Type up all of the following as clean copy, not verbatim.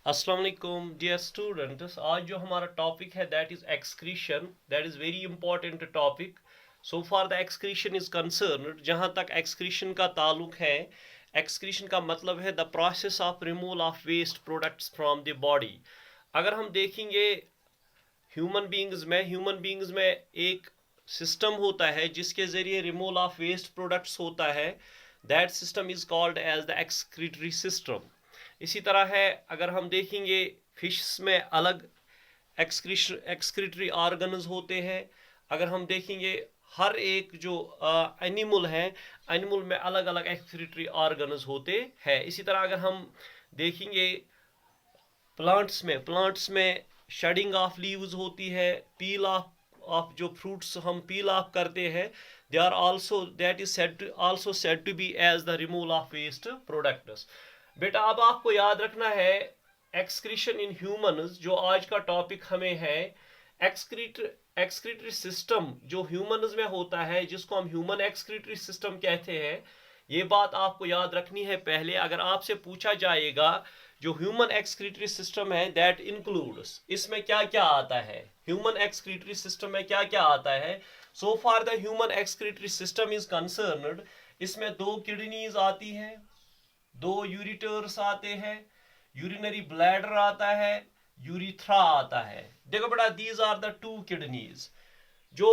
अस्सलाम वालेकुम dear students. आज जो हमारा टॉपिक है that is excretion. That is very important topic so far the excretion is concerned. जहां तक एक्सक्रीशन का ताल्लुक है, एक्सक्रीशन का मतलब है the process of removal of waste products from the body. अगर हम देखेंगे ह्यूमन बींग्स में एक सिस्टम होता है जिसके ज़रिए रिमूवल ऑफ वेस्ट प्रोडक्ट्स होता है। That system is called as the excretory system. इसी तरह है, अगर हम देखेंगे फिश में अलग एक्सक्रीटरी ऑर्गन्स होते हैं। अगर हम देखेंगे हर एक जो एनिमल है, एनिमल में अलग अलग एक्सक्रीटरी ऑर्गन्स होते हैं। इसी तरह अगर हम देखेंगे प्लांट्स में शेडिंग ऑफ लीव्स होती है, पील ऑफ जो फ्रूट्स हम पील ऑफ करते हैं, they are also that is said to be as the removal of waste products. बेटा अब आपको याद रखना है एक्सक्रीशन इन ह्यूमन्स, जो आज का टॉपिक हमें है। एक्सक्रीटरी सिस्टम जो ह्यूमन्स में होता है, जिसको हम ह्यूमन एक्सक्रीटरी सिस्टम कहते हैं, ये बात आपको याद रखनी है। पहले अगर आपसे पूछा जाएगा जो ह्यूमन एक्सक्रीटरी सिस्टम है दैट इंक्लूड्स, इसमें क्या क्या आता है, ह्यूमन एक्सक्रीटरी सिस्टम में क्या क्या आता है। So far the human excretory system is concerned, इसमें 2 किडनीज आती है, 2 यूरिटर्स आते हैं, यूरिनरी ब्लैडर आता है, यूरिथ्रा आता है। देखो बेटा, दीज आर द 2 किडनीज। जो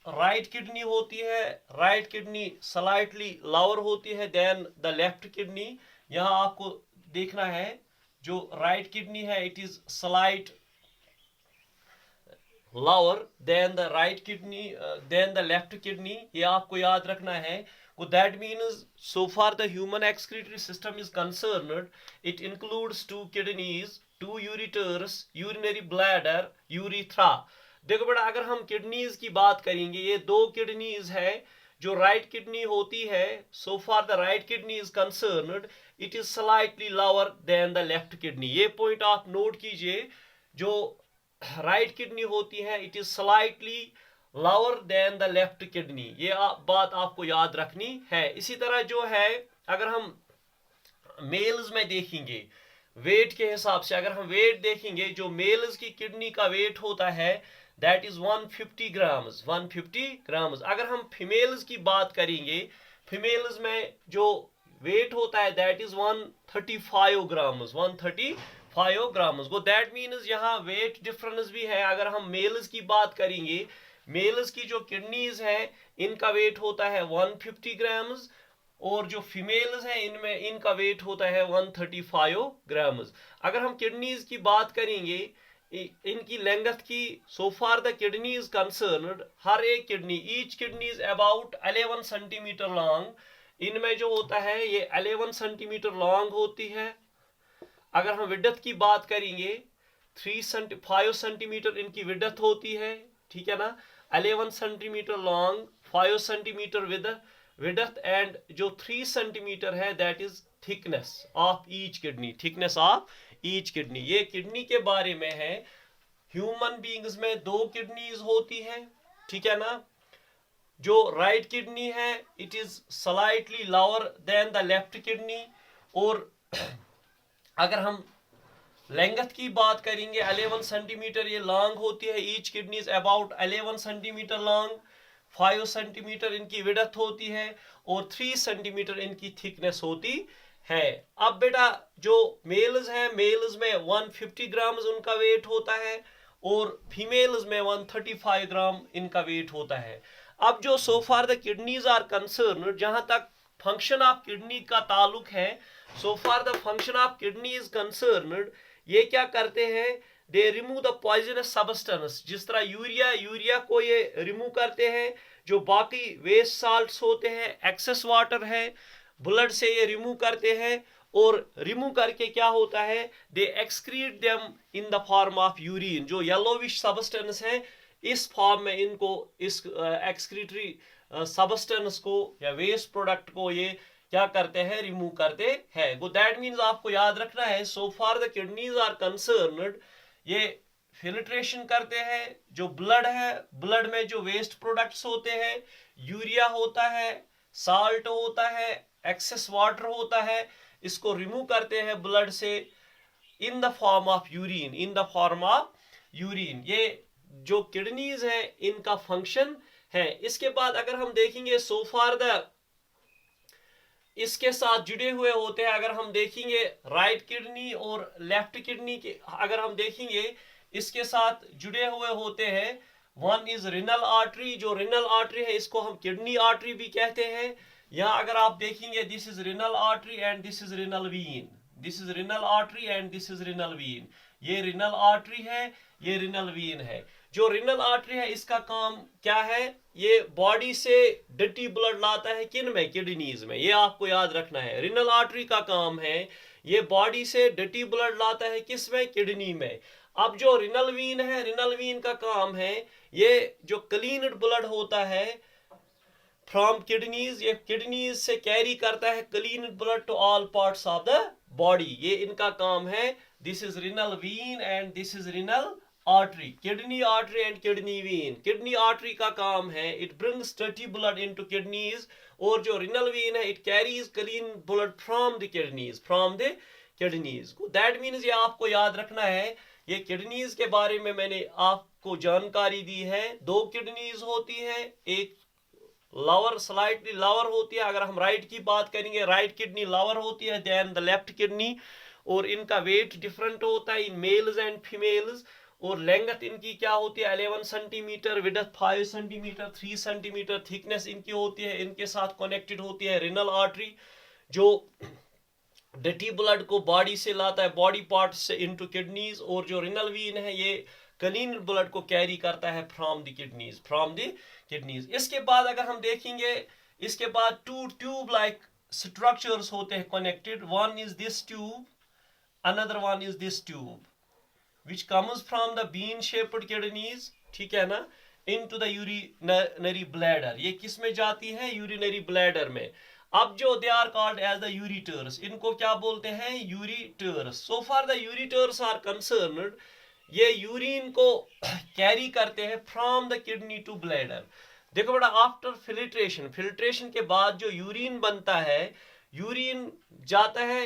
राइट किडनी होती है, राइट किडनी स्लाइटली लोअर होती है देन द लेफ्ट किडनी। यहाँ आपको देखना है जो राइट किडनी है it is slight lower than the right kidney than the left kidney, ये आपको याद रखना है। That means so far the human excretory system is concerned, it includes 2 kidneys, 2 ureters, urinary bladder, urethra. देखो बेटा, अगर हम किडनीज की बात करेंगे, ये 2 किडनीज है। जो राइट किडनी होती है, so far the right kidney is concerned, it is slightly lower than the left kidney. ये पॉइंट आप नोट कीजिए। जो राइट किडनी होती है it is slightly lower than the left kidney, ये बात आपको याद रखनी है। इसी तरह जो है, अगर हम मेल्स में देखेंगे वेट के हिसाब से, अगर हम वेट देखेंगे, जो मेल्स की किडनी का वेट होता है दैट इज 150 ग्राम्स, 150 ग्राम्स। अगर हम फीमेल्स की बात करेंगे, फीमेल्स में जो वेट होता है दैट इज 135 ग्राम्स, 135 ग्राम्स। को दैट मीन्स यहाँ वेट डिफरेंस भी है। अगर हम मेल्स की बात करेंगे, मेल्स की जो किडनीज है इनका वेट होता है 150 ग्राम्स, और जो फीमेल्स हैं इनमें इनका वेट होता है 135 ग्राम्स। अगर हम किडनीज की बात करेंगे, इनकी लेंथ की, so far the kidney is concerned, हर एक किडनी, each kidney is about 11 centimetre long. इनमें जो होता है ये 11 सेंटीमीटर लॉन्ग होती है। अगर हम विड्थ की बात करेंगे, 5 सेंटीमीटर इनकी विड्थ होती है, ठीक है ना। 11 centimetre long, 5 centimetre width, and जो 3 सेंटीमीटर है that is thickness of each kidney, thickness of each kidney. ये किडनी के बारे में है। ह्यूमन बींग्स में 2 किडनीज होती है, ठीक है ना। जो राइट किडनी है it is slightly lower than the left kidney. और अगर हम लेंथ की बात करेंगे, 11 सेंटीमीटर ये लॉन्ग होती है, each kidney is about 11 centimetre long, 5 centimetre इनकी विड्थ होती है, और 3 सेंटीमीटर इनकी थिकनेस होती है। अब बेटा, जो मेल्स हैं, मेल्स में 150 ग्राम उनका वेट होता है, और फीमेल्स में 135 ग्राम इनका वेट होता है। अब जो so far the kidneys are concern, जहां तक फंक्शन ऑफ किडनी का ताल्लुक है, so far the function of kidney is concerned, ये क्या करते हैं, they remove the poisonous substance. जिस तरह यूरिया को ये रिमूव करते हैं, जो बाकी वेस्ट साल्ट्स होते हैं, एक्सेस वाटर है, ब्लड से ये रिमूव करते हैं। और रिमूव करके क्या होता है, दे excrete them in the form of urine. जो येलोविश सब्सटेंस है, इस फॉर्म में इनको, इस एक्सक्रीटरी सब्सटेंस को या वेस्ट प्रोडक्ट को ये क्या करते हैं, रिमूव करते हैं। तो दैट मीन्स आपको याद रखना है, so far the kidneys are concerned, ये फिल्ट्रेशन करते हैं। जो ब्लड है, ब्लड में जो वेस्ट प्रोडक्ट्स होते हैं, यूरिया होता है, साल्ट होता है, एक्सेस वाटर होता है, इसको रिमूव करते हैं ब्लड से। In the form of urine, in the form of urine. ये जो किडनीज है इनका फंक्शन है। इसके बाद अगर हम देखेंगे सो फार द इसके साथ जुड़े हुए होते हैं, अगर हम देखेंगे राइट किडनी और लेफ्ट किडनी के अगर हम देखेंगे इसके साथ जुड़े हुए होते हैं, वन इज रिनल आर्टरी, जो रिनल आर्टरी है इसको हम किडनी आर्टरी भी कहते हैं। यहाँ अगर आप देखेंगे this is renal artery and this is renal vein, this is renal artery and this is renal vein. ये रिनल आर्टरी है, ये रिनल वीन है। जो रिनल आर्टरी है इसका काम क्या है, ये बॉडी से डर्टी ब्लड लाता है किन में, किडनीज में। ये आपको याद रखना है, रिनल आर्टरी का काम है ये बॉडी से डर्टी ब्लड लाता है किस में, किडनी में। अब जो रिनल वीन है, रिनल वीन का काम है ये जो क्लीन्ड ब्लड होता है फ्रॉम किडनीज, ये किडनीज से कैरी करता है clean blood to all parts of the body. ये इनका काम है। This is renal vein and this is renal artery, kidney artery and kidney vein. Kidney artery का काम है it brings dirty blood into kidneys, और जो रिनल वीन है it carries clean blood from the kidneys, from the kidneys. That means ये आपको याद रखना है। ये किडनीज के बारे में मैंने आपको जानकारी दी है। दो किडनीज होती है, एक लवर स्लाइटली लवर होती है। अगर हम राइट की बात करेंगे राइट किडनी लवर होती है देन द लेफ्ट किडनी, और इनका वेट डिफरेंट होता है इन मेल्स एंड फीमेल्स। और लेंथ इनकी क्या होती है 11 centimetre, width 5 centimetre, 3 centimetre thickness इनकी होती है। इनके साथ कनेक्टेड होती है रिनल आर्टरी जो डर्टी ब्लड को बॉडी से लाता है, बॉडी पार्ट्स से इनटू किडनीज, और जो रिनल वीन है ये क्लीन ब्लड को कैरी करता है from the kidneys, from the kidneys. इसके बाद अगर हम देखेंगे इसके बाद टू ट्यूब लाइक स्ट्रक्चर्स होते हैं connected. One is this tube, another one is this tube which comes from the bean shaped kidneys, ठीक है ना, into the urinary bladder। ये किस में जाती है, यूरिनरी ब्लैडर में। अब जो they are called as the ureters, इनको क्या बोलते हैं, ureters. So far the ureters are concerned, ये यूरिन को कैरी करते हैं from the kidney to bladder. देखो बेटा आफ्टर फिल्ट्रेशन, फिल्ट्रेशन के बाद जो यूरिन बनता है, यूरिन जाता है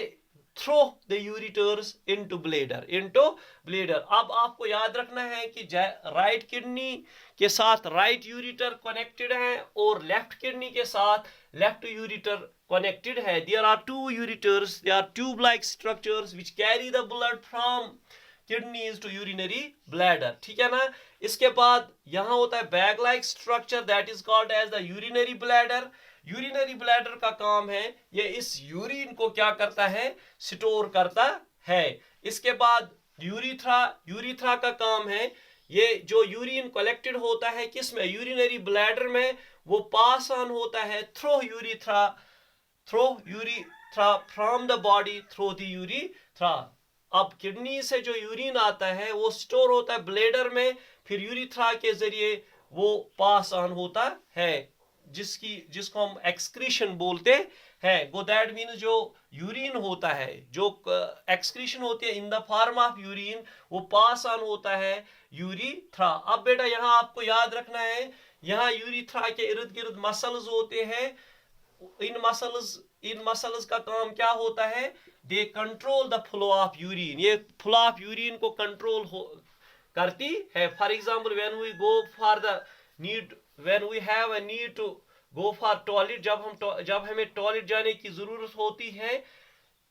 through the ureters into bladder, into bladder. अब आपको याद रखना है कि राइट किडनी के साथ राइट यूरिटर कनेक्टेड है और लेफ्ट किडनी के साथ लेफ्ट यूरिटर कनेक्टेड है। There are two ureters, they are tube like structures which carry the blood from kidneys to urinary bladder, ठीक है ना। इसके बाद यहां होता है bag like structure that is called as the urinary bladder. Urinary bladder का काम है ये इस यूरिन को क्या करता है, स्टोर करता है। इसके बाद यूरिथ्रा, यूरिथ्रा का काम है ये जो यूरिन कलेक्टेड होता है किस में, यूरिनरी ब्लैडर में, वो पास ऑन होता है through urethra, through urethra from the body through the urethra. अब किडनी से जो यूरिन आता है वो स्टोर होता है ब्लैडर में, फिर यूरिथ्रा के जरिए वो पास ऑन होता है जिसको हम एक्सक्रीशन बोलते हैं। गो दैट मीन्स जो यूरिन होता है, जो एक्सक्रीशन होती है in the form of urine, वो पास ऑन होता है यूरिथ्रा। अब बेटा यहाँ आपको याद रखना है, यहाँ यूरिथ्रा के इर्द गिर्द मसल्स होते हैं। इन मसल्स का काम क्या होता है, they control the flow of urine, ये फ्लो ऑफ यूरिन को कंट्रोल करती है। For example when we go for the need, when we have a need to go for toilet, जब हमें टॉयलेट जाने की जरूरत होती है,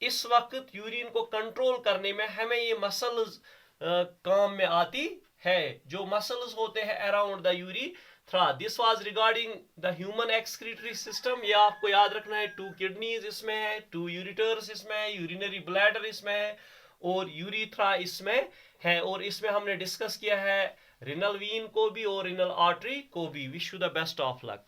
इस वक्त यूरिन को कंट्रोल करने में हमें ये मसल्स काम में आती है, जो मसल्स होते हैं around the urethra. This was regarding the human excretory system. ये आपको याद रखना है, टू किडनीज इसमें है, टू यूरिटर्स इसमें है, यूरिनरी ब्लैडर इसमें है और यूरिथ्रा इसमें है। और इसमें हमने डिस्कस किया है रिनल वीन को भी और रिनल आर्टरी को भी। Wish you the best of luck.